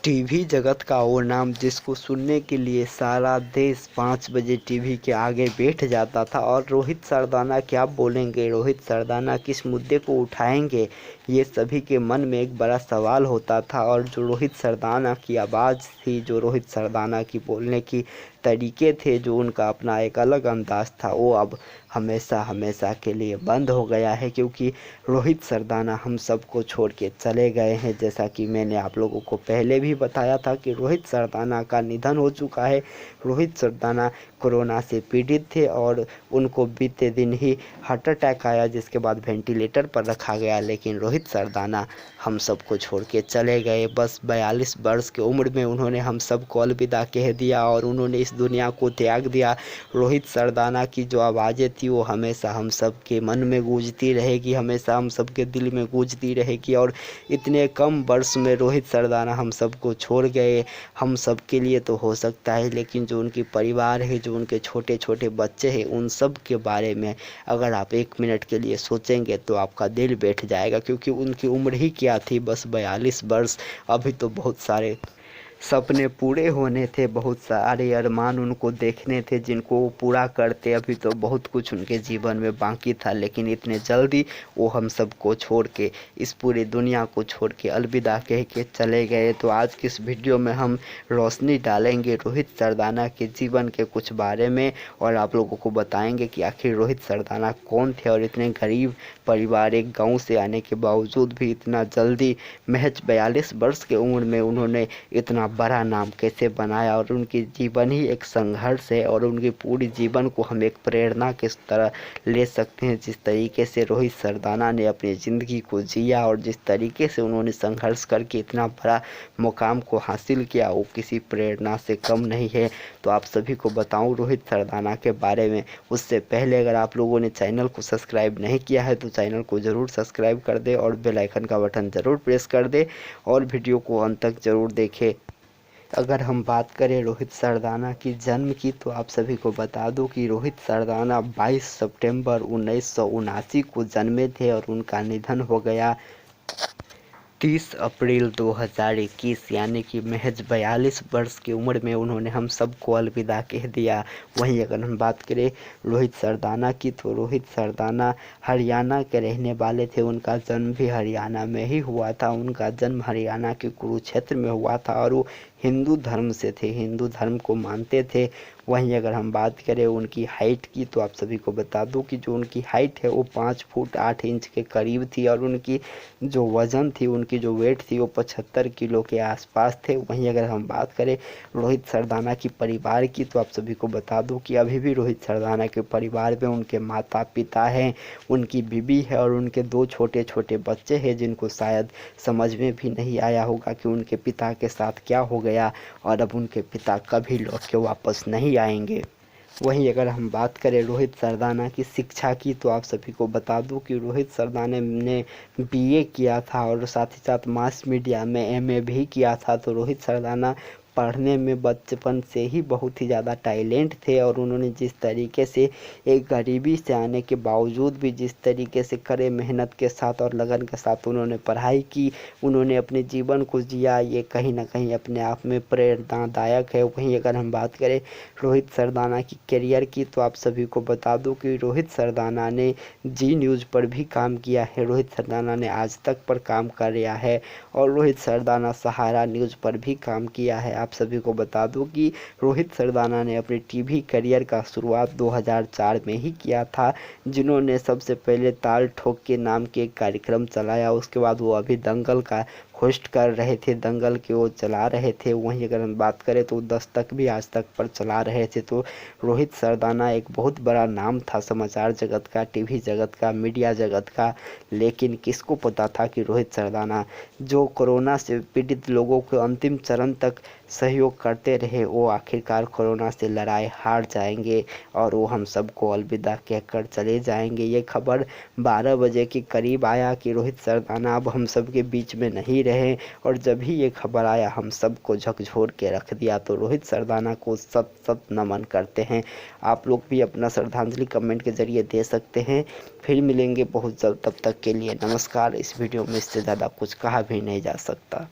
TV जगत का वो नाम जिसको सुनने के लिए सारा देश 5 बजे टीवी के आगे बैठ जाता था। और रोहित सरदाना क्या बोलेंगे, रोहित सरदाना किस मुद्दे को उठाएंगे, ये सभी के मन में एक बड़ा सवाल होता था। और जो रोहित सरदाना की आवाज़ थी, जो रोहित सरदाना की बोलने की तरीके थे, जो उनका अपना एक अलग अंदाज़ था, वो अब हमेशा हमेशा के लिए बंद हो गया है। क्योंकि रोहित सरदाना हम सबको छोड़ के चले गए हैं। जैसा कि मैंने आप लोगों को पहले भी बताया था कि रोहित सरदाना का निधन हो चुका है। रोहित सरदाना कोरोना से पीड़ित थे और उनको बीते दिन ही हार्ट अटैक आया, जिसके बाद वेंटिलेटर पर रखा गया। लेकिन रोहित सरदाना हम सबको छोड़ के चले गए। बस 42 वर्ष की उम्र में उन्होंने हम सबको अलविदा कह दिया और उन्होंने इस दुनिया को त्याग दिया। रोहित सरदाना की जो आवाज़ें थी वो हमेशा हम सब के मन में गूंजती रहेगी, हमेशा हम सब के दिल में गूंजती रहेगी। और इतने कम वर्ष में रोहित सरदाना हम सबको छोड़ गए। हम सब के लिए तो हो सकता है, लेकिन जो उनकी परिवार है, जो उनके छोटे छोटे बच्चे हैं, उन सब के बारे में अगर आप 1 मिनट के लिए सोचेंगे तो आपका दिल बैठ जाएगा। क्योंकि उनकी उम्र ही क्या थी, बस 42 वर्ष। अभी तो बहुत सारे सपने पूरे होने थे, बहुत सारे अरमान उनको देखने थे जिनको वो पूरा करते। अभी तो बहुत कुछ उनके जीवन में बाकी था, लेकिन इतने जल्दी वो हम सबको छोड़ के, इस पूरी दुनिया को छोड़ के अलविदा कह के चले गए। तो आज की इस वीडियो में हम रोशनी डालेंगे रोहित सरदाना के जीवन के कुछ बारे में, और आप लोगों को बताएंगे कि आखिर रोहित सरदाना कौन थे और इतने गरीब परिवार, एक गाँव से आने के बावजूद भी इतना जल्दी महज 42 वर्ष की उम्र में उन्होंने इतना बड़ा नाम कैसे बनाया। और उनकी जीवन ही एक संघर्ष है और उनके पूरी जीवन को हम एक प्रेरणा के तरह ले सकते हैं। जिस तरीके से रोहित सरदाना ने अपनी ज़िंदगी को जिया और जिस तरीके से उन्होंने संघर्ष करके इतना बड़ा मुकाम को हासिल किया, वो किसी प्रेरणा से कम नहीं है। तो आप सभी को बताऊं रोहित सरदाना के बारे में, उससे पहले अगर आप लोगों ने चैनल को सब्सक्राइब नहीं किया है तो चैनल को ज़रूर सब्सक्राइब कर दे और बेल आइकन का बटन ज़रूर प्रेस कर दे और वीडियो को अंत तक ज़रूर देखें। अगर हम बात करें रोहित सरदाना की जन्म की, तो आप सभी को बता दूं कि रोहित सरदाना 22 सितंबर 1979 को जन्मे थे और उनका निधन हो गया 30 अप्रैल 2021, यानी कि महज 42 वर्ष की उम्र में उन्होंने हम सबको अलविदा कह दिया। वहीं अगर हम बात करें रोहित सरदाना की, तो रोहित सरदाना हरियाणा के रहने वाले थे। उनका जन्म भी हरियाणा में ही हुआ था। उनका जन्म हरियाणा के कुरुक्षेत्र में हुआ था और वो हिंदू धर्म से थे, हिंदू धर्म को मानते थे। वहीं अगर हम बात करें उनकी हाइट की, तो आप सभी को बता दूं कि जो उनकी हाइट है वो 5 फुट 8 इंच के करीब थी और उनकी जो वज़न थी, उनकी जो वेट थी, वो 75 किलो के आसपास थे। वहीं अगर हम बात करें रोहित सरदाना की परिवार की, तो आप सभी को बता दूं कि अभी भी रोहित सरदाना के परिवार में उनके माता पिता हैं, उनकी बीवी है और उनके 2 छोटे छोटे बच्चे हैं, जिनको शायद समझ में भी नहीं आया होगा कि उनके पिता के साथ क्या हो गया और अब उनके पिता कभी लौट के वापस नहीं आएंगे। वहीं अगर हम बात करें रोहित सरदाना की शिक्षा की, तो आप सभी को बता दूं कि रोहित सरदाना ने बीए किया था और साथ ही साथ मास मीडिया में एमए भी किया था। तो रोहित सरदाना पढ़ने में बचपन से ही बहुत ही ज़्यादा टैलेंट थे और उन्होंने जिस तरीके से एक गरीबी से आने के बावजूद भी जिस तरीके से कड़े मेहनत के साथ और लगन के साथ उन्होंने पढ़ाई की, उन्होंने अपने जीवन को जिया, ये कहीं ना कहीं अपने आप में प्रेरणादायक है। वहीं अगर हम बात करें रोहित सरदाना की करियर की, तो आप सभी को बता दूं कि रोहित सरदाना ने जी न्यूज़ पर भी काम किया है, रोहित सरदाना ने आज तक पर काम कर रहा है और रोहित सरदाना सहारा न्यूज़ पर भी काम किया है। आप सभी को बता दूं कि रोहित सरदाना ने अपने टीवी करियर का शुरुआत 2004 में ही किया था, जिन्होंने सबसे पहले ताल ठोक के नाम के एक कार्यक्रम चलाया। उसके बाद वो अभी दंगल का होस्ट कर रहे थे, दंगल के वो चला रहे थे। वहीं अगर हम बात करें तो 10 तक भी आज तक पर चला रहे थे। तो रोहित सरदाना एक बहुत बड़ा नाम था समाचार जगत का, टीवी जगत का, मीडिया जगत का। लेकिन किसको पता था कि रोहित सरदाना जो कोरोना से पीड़ित लोगों को अंतिम चरण तक सहयोग करते रहे, वो आखिरकार कोरोना से लड़ाई हार जाएंगे और वो हम सबको अलविदा कहकर चले जाएंगे। ये खबर 12 बजे के करीब आया कि रोहित सरदाना अब हम सब के बीच में नहीं रहे, और जब भी ये खबर आया हम सबको झकझोर के रख दिया। तो रोहित सरदाना को सत सत नमन करते हैं। आप लोग भी अपना श्रद्धांजलि कमेंट के जरिए दे सकते हैं। फिर मिलेंगे बहुत जल्द, तब तक के लिए नमस्कार। इस वीडियो में इससे ज़्यादा कुछ कहा भी नहीं जा सकता।